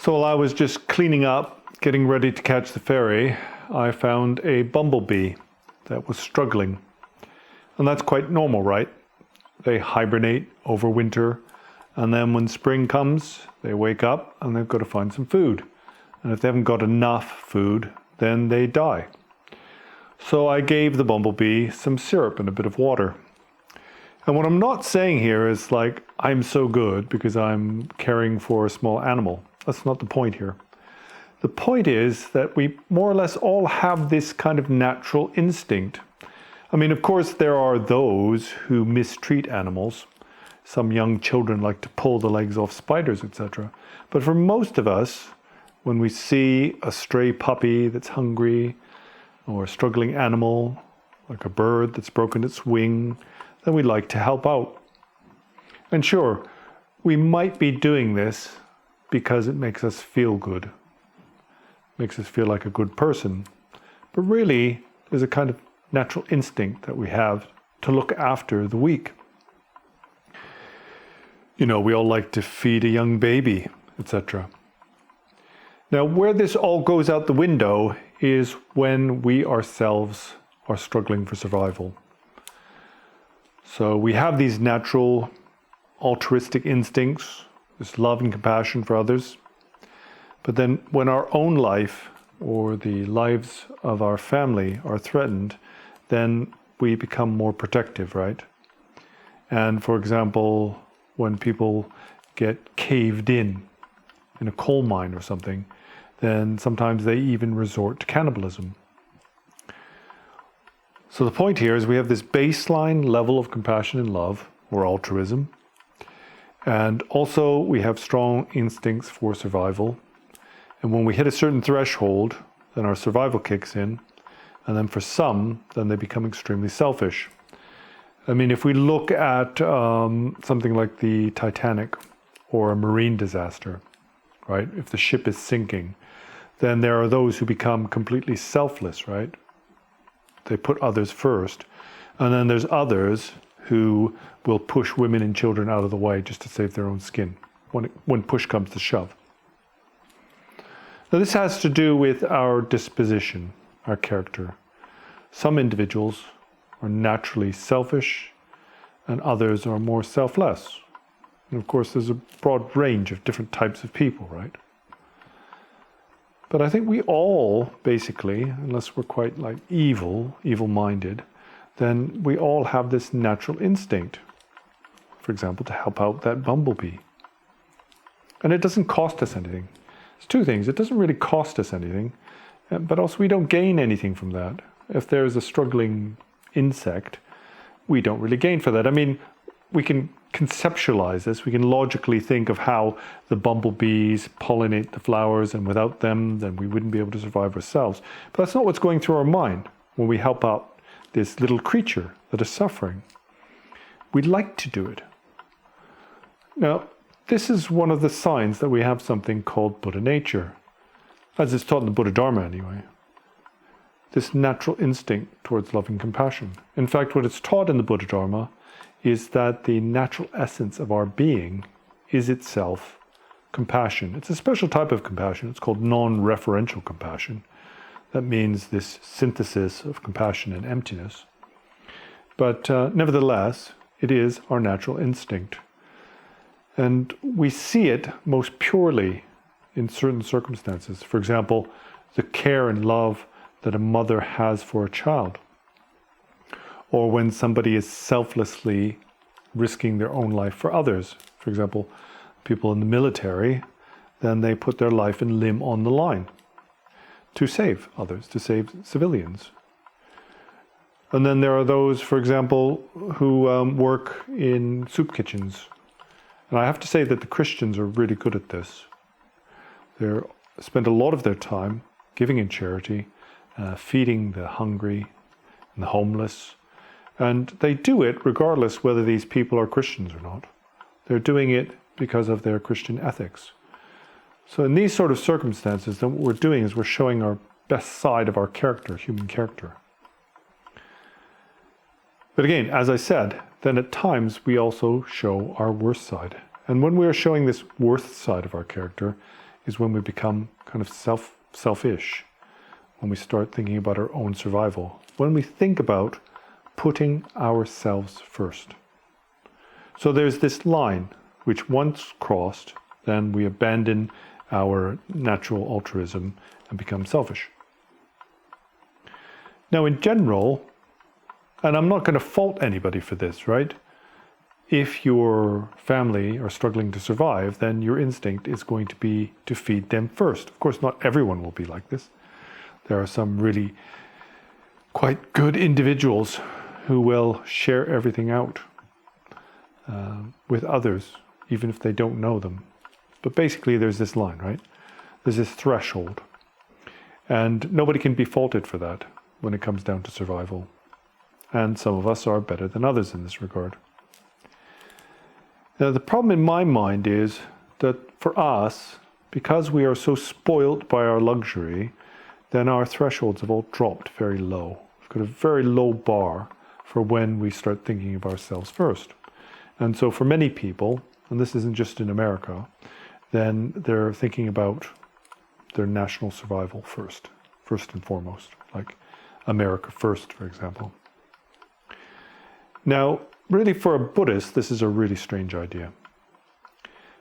So while I was just cleaning up, getting ready to catch the ferry, I found a bumblebee that was struggling. And that's quite normal, right? They hibernate over winter, and then when spring comes, they wake up and they've got to find some food. And if they haven't got enough food, then they die. So I gave the bumblebee some syrup and a bit of water. And what I'm not saying here is like, I'm so good because I'm caring for a small animal. That's not the point here. The point is that we more or less all have this kind of natural instinct. I mean, of course, there are those who mistreat animals. Some young children like to pull the legs off spiders, etc. But for most of us, when we see a stray puppy that's hungry, or a struggling animal, like a bird that's broken its wing, then we like to help out. And sure, we might be doing this because it makes us feel good, makes us feel like a good person. But really, there's a kind of natural instinct that we have to look after the weak. You know, we all like to feed a young baby, etc. Now, where this all goes out the window is when we ourselves are struggling for survival. So we have these natural altruistic instincts, this love and compassion for others. But then when our own life or the lives of our family are threatened, then we become more protective, right? And for example, when people get caved in a coal mine or something, then sometimes they even resort to cannibalism. So the point here is we have this baseline level of compassion and love, or altruism, and also we have strong instincts for survival. And when we hit a certain threshold, then our survival kicks in, and then for some, then they become extremely selfish. I mean, if we look at something like the Titanic or a marine disaster, right? If the ship is sinking, then there are those who become completely selfless, right? They put others first. And then there's others who will push women and children out of the way just to save their own skin when push comes to shove. Now this has to do with our disposition, our character. Some individuals are naturally selfish and others are more selfless. And of course there's a broad range of different types of people, right? But I think we all, basically, unless we're quite like evil-minded, then we all have this natural instinct, for example, to help out that bumblebee. And it doesn't cost us anything. It's two things. It doesn't really cost us anything, but also we don't gain anything from that. If there's a struggling insect, we don't really gain for that. I mean, we can conceptualize this. We can logically think of how the bumblebees pollinate the flowers, and without them, then we wouldn't be able to survive ourselves. But that's not what's going through our mind when we help out this little creature that is suffering. We'd like to do it. Now, this is one of the signs that we have something called Buddha nature, as it's taught in the Buddha Dharma anyway. This natural instinct towards love and compassion. In fact, what it's taught in the Buddha Dharma is that the natural essence of our being is itself compassion. It's a special type of compassion. It's called non-referential compassion. That means this synthesis of compassion and emptiness. But nevertheless, it is our natural instinct. And we see it most purely in certain circumstances. For example, the care and love that a mother has for a child. Or when somebody is selflessly risking their own life for others. For example, people in the military, then they put their life and limb on the line to save others, to save civilians. And then there are those, for example, who work in soup kitchens. And I have to say that the Christians are really good at this. They spend a lot of their time giving in charity, feeding the hungry and the homeless. And they do it regardless whether these people are Christians or not. They're doing it because of their Christian ethics. So in these sort of circumstances, then what we're doing is we're showing our best side of our character, human character. But again, as I said, then at times we also show our worst side. And when we are showing this worst side of our character, is when we become kind of selfish, when we start thinking about our own survival, when we think about putting ourselves first. So there's this line which once crossed, then we abandon our natural altruism and become selfish. Now in general, and I'm not going to fault anybody for this, right? If your family are struggling to survive, then your instinct is going to be to feed them first. Of course, not everyone will be like this. There are some really quite good individuals who will share everything out with others, even if they don't know them. But basically, there's this line, right? There's this threshold. And nobody can be faulted for that when it comes down to survival. And some of us are better than others in this regard. Now, the problem in my mind is that for us, because we are so spoilt by our luxury, then our thresholds have all dropped very low. We've got a very low bar for when we start thinking of ourselves first. And so for many people, and this isn't just in America, then they're thinking about their national survival first and foremost, like America first, for example. Now, really for a Buddhist, this is a really strange idea.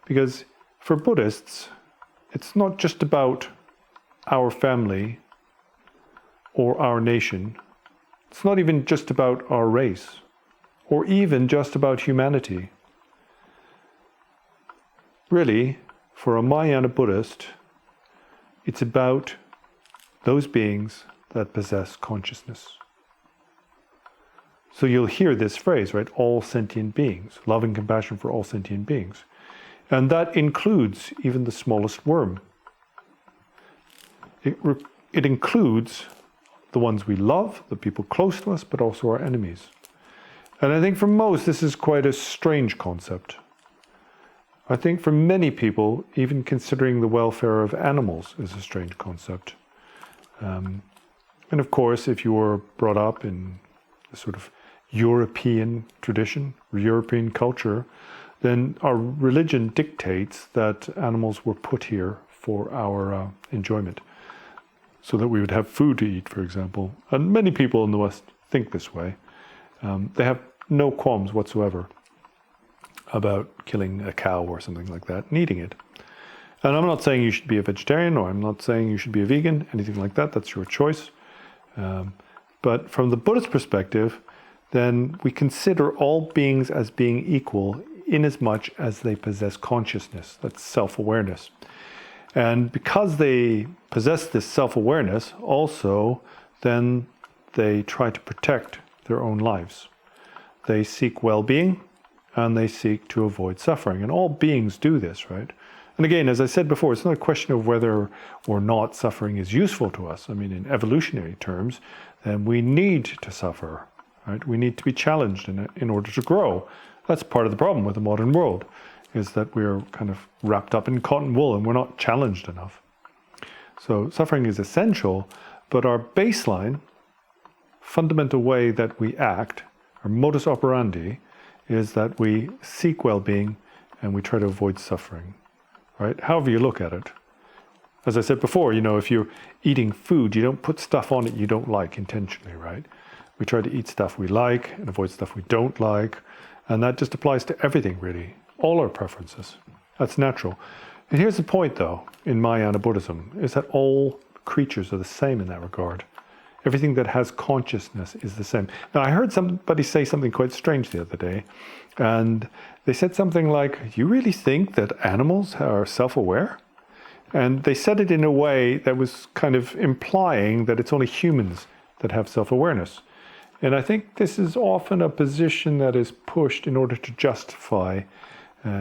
Because for Buddhists, it's not just about our family or our nation. It's not even just about our race or even just about humanity. Really, for a Mahayana Buddhist, it's about those beings that possess consciousness. So you'll hear this phrase, right? All sentient beings, love and compassion for all sentient beings. And that includes even the smallest worm. It includes the ones we love, the people close to us, but also our enemies. And I think for most, this is quite a strange concept. I think for many people, even considering the welfare of animals is a strange concept. And of course, if you were brought up in a sort of European tradition, European culture, then our religion dictates that animals were put here for our enjoyment, so that we would have food to eat, for example. And many people in the West think this way. They have no qualms whatsoever about killing a cow or something like that and eating it. And I'm not saying you should be a vegetarian, or I'm not saying you should be a vegan, anything like that. That's your choice. But from the Buddhist perspective, then we consider all beings as being equal in as much as they possess consciousness. That's self-awareness. And because they possess this self-awareness, also, then they try to protect their own lives. They seek well-being, and they seek to avoid suffering. And all beings do this, right? And again, as I said before, it's not a question of whether or not suffering is useful to us. I mean, in evolutionary terms, then we need to suffer, right? We need to be challenged in order to grow. That's part of the problem with the modern world, is that we're kind of wrapped up in cotton wool and we're not challenged enough. So suffering is essential, but our baseline, fundamental way that we act, our modus operandi, is that we seek well-being and we try to avoid suffering, right? However you look at it. As I said before, if you're eating food, you don't put stuff on it you don't like intentionally, right? We try to eat stuff we like and avoid stuff we don't like. And that just applies to everything, really. All our preferences. That's natural. And here's the point, though, in Mahayana Buddhism, is that all creatures are the same in that regard. Everything that has consciousness is the same. Now, I heard somebody say something quite strange the other day, and they said something like, "You really think that animals are self-aware?" And they said it in a way that was kind of implying that it's only humans that have self-awareness. And I think this is often a position that is pushed in order to justify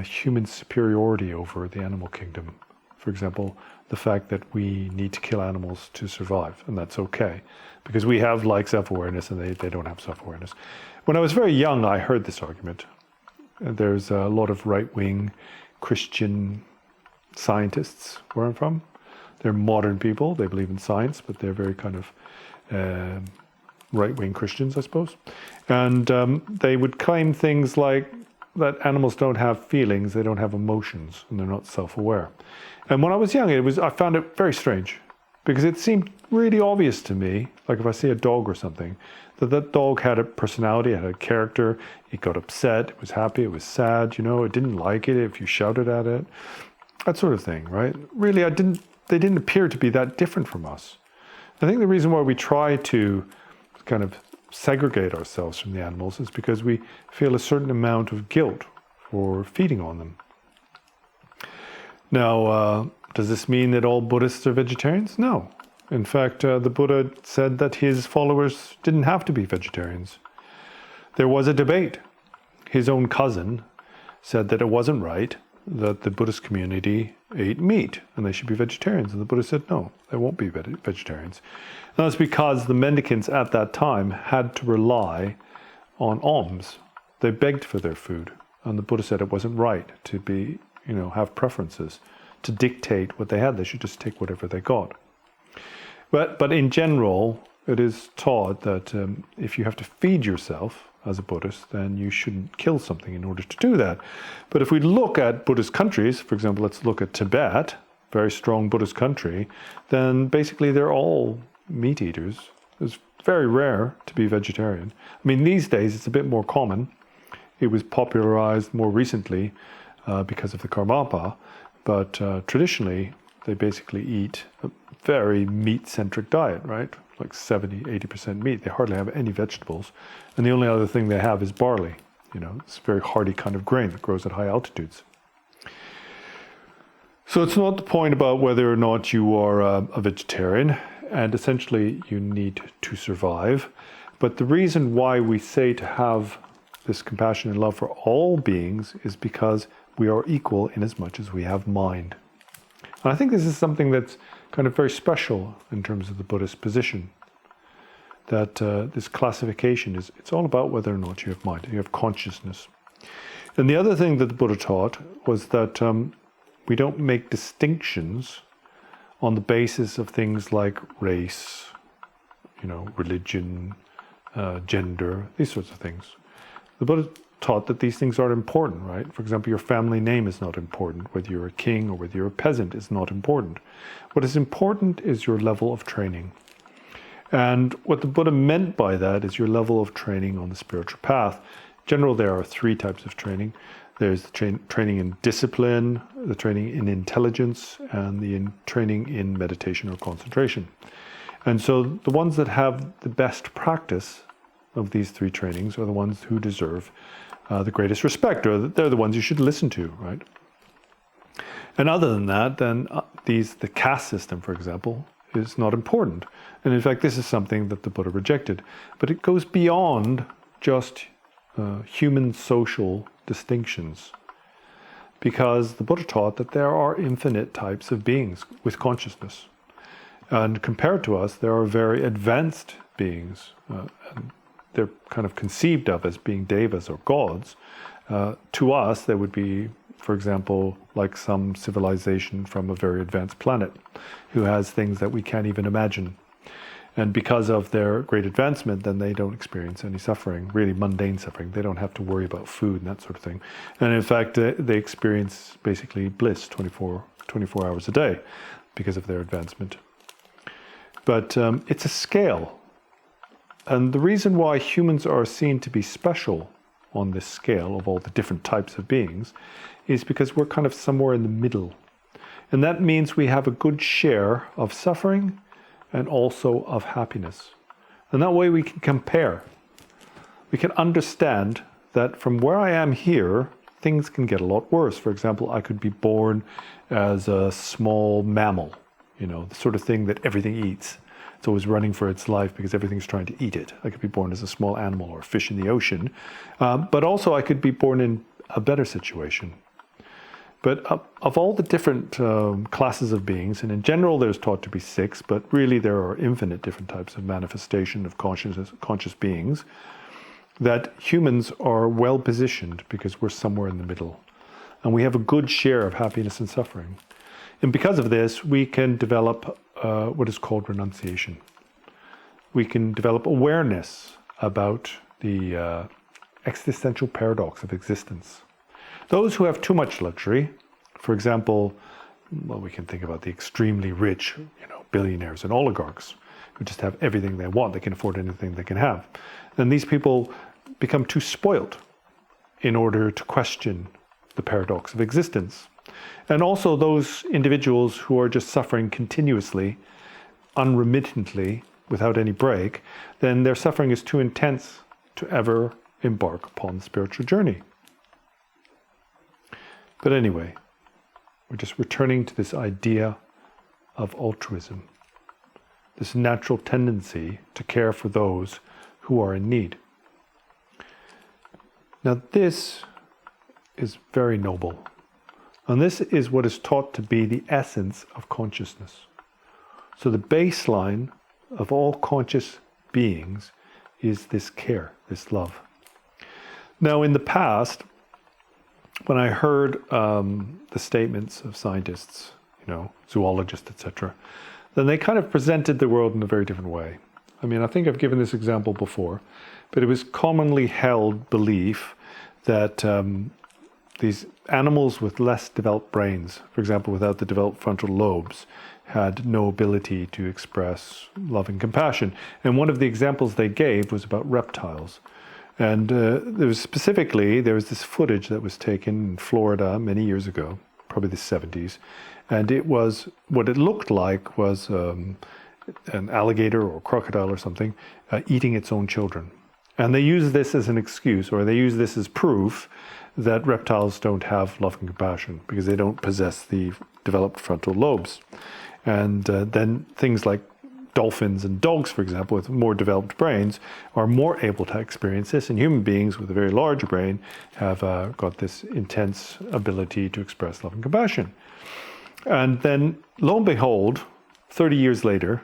human superiority over the animal kingdom. For example, the fact that we need to kill animals to survive, and that's okay, because we have self-awareness and they don't have self-awareness. When I was very young, I heard this argument. There's a lot of right-wing Christian scientists where I'm from. They're modern people, they believe in science, but they're very kind of right-wing Christians, I suppose. And they would claim things like, that animals don't have feelings, they don't have emotions, and they're not self-aware. And when I was young, I found it very strange, because it seemed really obvious to me, like if I see a dog or something, that dog had a personality, it had a character, it got upset, it was happy, it was sad, it didn't like it if you shouted at it, that sort of thing, right? Really, they didn't appear to be that different from us. I think the reason why we try to kind of segregate ourselves from the animals is because we feel a certain amount of guilt for feeding on them. Now, does this mean that all Buddhists are vegetarians? No. In fact, the Buddha said that his followers didn't have to be vegetarians. There was a debate. His own cousin said that it wasn't right that the Buddhist community ate meat and they should be vegetarians. And the Buddha said, no, they won't be vegetarians. And that's because the mendicants at that time had to rely on alms. They begged for their food. And the Buddha said it wasn't right to be, have preferences, to dictate what they had. They should just take whatever they got. But in general, it is taught that if you have to feed yourself as a Buddhist, then you shouldn't kill something in order to do that. But if we look at Buddhist countries, for example, let's look at Tibet, very strong Buddhist country, then basically they're all meat eaters. It's very rare to be vegetarian. I mean, these days it's a bit more common. It was popularized more recently because of the Karmapa, but traditionally they basically eat a very meat-centric diet, right? Like 70-80% meat. They hardly have any vegetables. And the only other thing they have is barley. It's a very hardy kind of grain that grows at high altitudes. So it's not the point about whether or not you are a vegetarian, and essentially you need to survive. But the reason why we say to have this compassion and love for all beings is because we are equal in as much as we have mind. And I think this is something that's kind of very special in terms of the Buddhist position. That this classification it's all about whether or not you have mind, you have consciousness. And the other thing that the Buddha taught was that we don't make distinctions on the basis of things like race, religion, gender, these sorts of things. The Buddha taught that these things aren't important, right? For example, your family name is not important. Whether you're a king or whether you're a peasant is not important. What is important is your level of training. And what the Buddha meant by that is your level of training on the spiritual path. In general, there are three types of training. There's the training in discipline, the training in intelligence, and the training in meditation or concentration. And so the ones that have the best practice of these three trainings are the ones who deserve the greatest respect, or they're the ones you should listen to, right? And other than that, then the caste system, for example, is not important. And in fact, this is something that the Buddha rejected. But it goes beyond just human social distinctions, because the Buddha taught that there are infinite types of beings with consciousness. And compared to us, there are very advanced beings. And they're kind of conceived of as being devas or gods. To us, they would be, for example, like some civilization from a very advanced planet who has things that we can't even imagine. And because of their great advancement, then they don't experience any suffering, really mundane suffering. They don't have to worry about food and that sort of thing. And in fact, they experience basically bliss 24 hours a day because of their advancement. But it's a scale. And the reason why humans are seen to be special on this scale of all the different types of beings is because we're kind of somewhere in the middle. And that means we have a good share of suffering and also of happiness. And that way we can compare. We can understand that from where I am here, things can get a lot worse. For example, I could be born as a small mammal, the sort of thing that everything eats. It's always running for its life because everything's trying to eat it. I could be born as a small animal or a fish in the ocean. But also I could be born in a better situation. But of all the different classes of beings, and in general there's taught to be 6, but really there are infinite different types of manifestation of conscious beings, that humans are well positioned because we're somewhere in the middle. And we have a good share of happiness and suffering. And because of this, we can develop what is called renunciation. We can develop awareness about the existential paradox of existence. Those who have too much luxury, for example, well, we can think about the extremely rich, billionaires and oligarchs who just have everything they want. They can afford anything they can have. Then these people become too spoiled in order to question the paradox of existence. And also those individuals who are just suffering continuously, unremittently, without any break, then their suffering is too intense to ever embark upon the spiritual journey. But anyway, we're just returning to this idea of altruism, this natural tendency to care for those who are in need. Now this is very noble, and this is what is taught to be the essence of consciousness. So the baseline of all conscious beings is this care, this love. Now in the past, when I heard the statements of scientists, zoologists, etc., then they kind of presented the world in a very different way. I mean, I think I've given this example before, but it was commonly held belief that these animals with less developed brains, for example, without the developed frontal lobes, had no ability to express love and compassion. And one of the examples they gave was about reptiles. And there was this footage that was taken in Florida many years ago, probably the 70s. And what it looked like was an alligator or crocodile or something eating its own children. And they use this as an excuse, or they use this as proof that reptiles don't have love and compassion because they don't possess the developed frontal lobes. And then things like dolphins and dogs, for example, with more developed brains, are more able to experience this, and human beings with a very large brain have got this intense ability to express love and compassion. And then, lo and behold, 30 years later,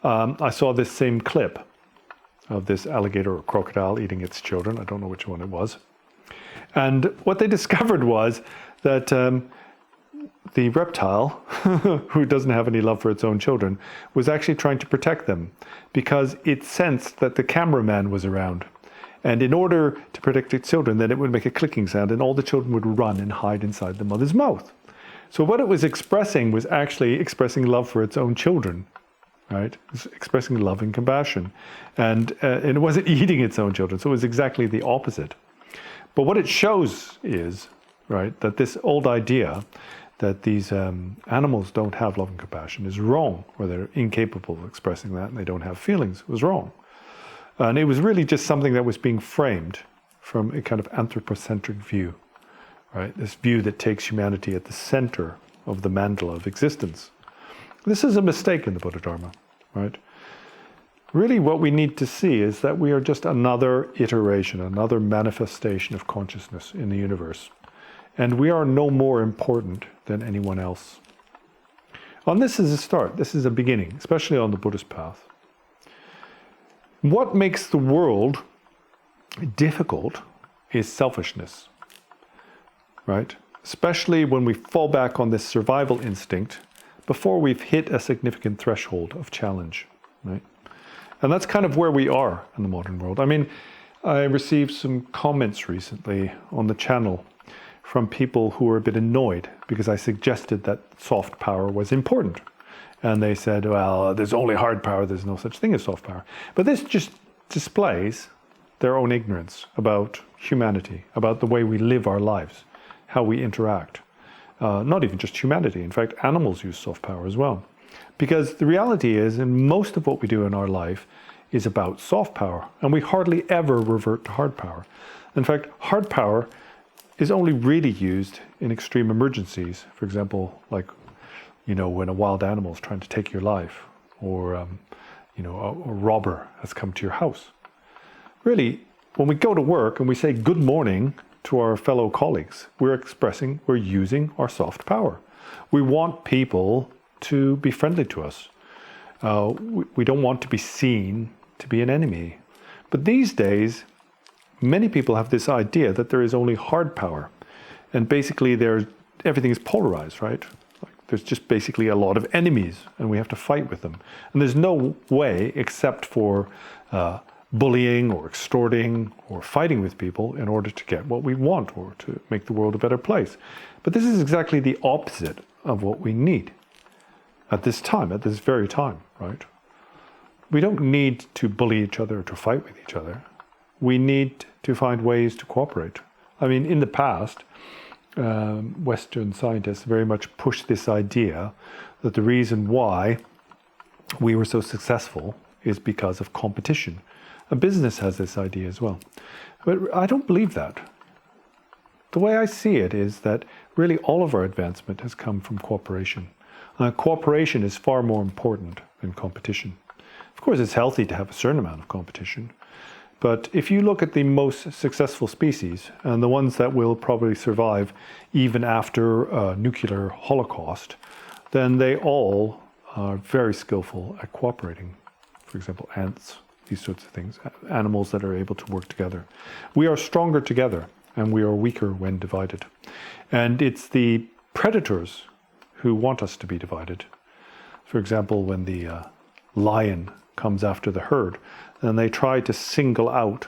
I saw this same clip of this alligator or crocodile eating its children. I don't know which one it was. And what they discovered was that the reptile, who doesn't have any love for its own children, was actually trying to protect them because it sensed that the cameraman was around. And in order to protect its children, then it would make a clicking sound and all the children would run and hide inside the mother's mouth. So what it was expressing was actually expressing love for its own children, right? It was expressing love and compassion. And it wasn't eating its own children, so it was exactly the opposite. But what it shows is, right, that this old idea that these animals don't have love and compassion is wrong, or they're incapable of expressing that and they don't have feelings, was wrong. And it was really just something that was being framed from a kind of anthropocentric view, right? This view that takes humanity at the center of the mandala of existence. This is a mistake in the Buddha Dharma, right? Really what we need to see is that we are just another iteration, another manifestation of consciousness in the universe. And we are no more important than anyone else. And this is a start, this is a beginning, especially on the Buddhist path. What makes the world difficult is selfishness, right? Especially when we fall back on this survival instinct before we've hit a significant threshold of challenge, right? And that's kind of where we are in the modern world. I mean, I received some comments recently on the channel from people who were a bit annoyed because I suggested that soft power was important. And they said, well, there's only hard power, there's no such thing as soft power. But this just displays their own ignorance about humanity, about the way we live our lives, how we interact. Not even just humanity, in fact, animals use soft power as well. Because the reality is, and most of what we do in our life is about soft power, and we hardly ever revert to hard power. In fact, hard power is only really used in extreme emergencies. For example, like, when a wild animal is trying to take your life, or, a robber has come to your house. Really, when we go to work and we say good morning to our fellow colleagues, we're using our soft power. We want people to be friendly to us. We don't want to be seen to be an enemy. But these days, many people have this idea that there is only hard power. And basically everything is polarized, right? There's just basically a lot of enemies and we have to fight with them. And there's no way except for bullying or extorting or fighting with people in order to get what we want or to make the world a better place. But this is exactly the opposite of what we need at this time, at this very time, right? We don't need to bully each other or to fight with each other. We need to find ways to cooperate. I mean, in the past, Western scientists very much pushed this idea that the reason why we were so successful is because of competition. A business has this idea as well. But I don't believe that. The way I see it is that really all of our advancement has come from cooperation. Cooperation is far more important than competition. Of course, it's healthy to have a certain amount of competition. But if you look at the most successful species, and the ones that will probably survive even after a nuclear holocaust, then they all are very skillful at cooperating. For example, ants, these sorts of things, animals that are able to work together. We are stronger together, and we are weaker when divided. And it's the predators who want us to be divided. For example, when the lion comes after the herd, then they try to single out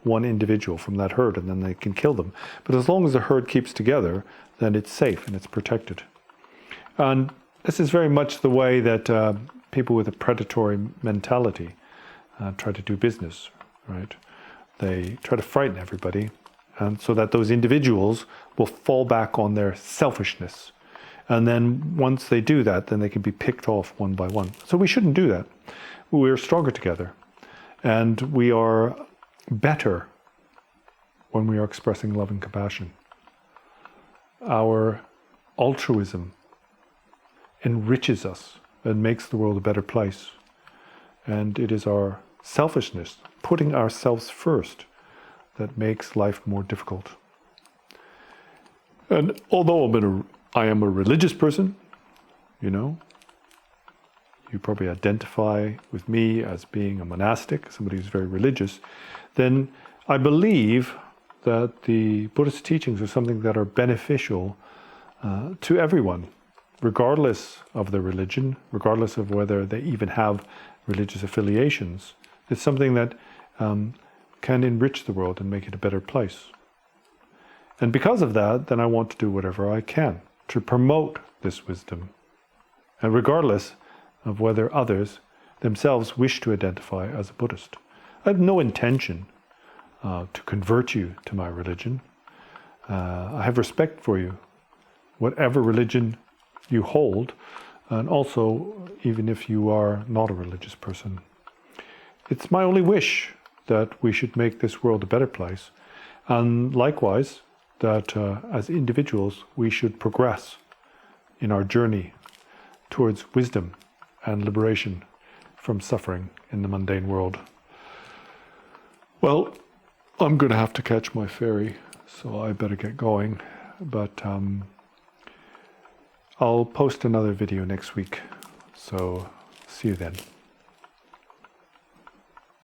one individual from that herd, and then they can kill them. But as long as the herd keeps together, then it's safe and it's protected. And this is very much the way that people with a predatory mentality try to do business, right? They try to frighten everybody, and so that those individuals will fall back on their selfishness. And then once they do that, then they can be picked off one by one. So we shouldn't do that. We're stronger together. And we are better when we are expressing love and compassion. Our altruism enriches us and makes the world a better place. And it is our selfishness, putting ourselves first, that makes life more difficult. And although I am a religious person, you probably identify with me as being a monastic, somebody who's very religious, then I believe that the Buddhist teachings are something that are beneficial to everyone, regardless of their religion, regardless of whether they even have religious affiliations. It's something that can enrich the world and make it a better place. And because of that, then I want to do whatever I can to promote this wisdom, and regardless of whether others themselves wish to identify as a Buddhist. I have no intention to convert you to my religion. I have respect for you, whatever religion you hold, and also even if you are not a religious person. It's my only wish that we should make this world a better place, and likewise that as individuals we should progress in our journey towards wisdom and liberation from suffering in the mundane world. Well, I'm going to have to catch my ferry, so I better get going. But I'll post another video next week, so see you then.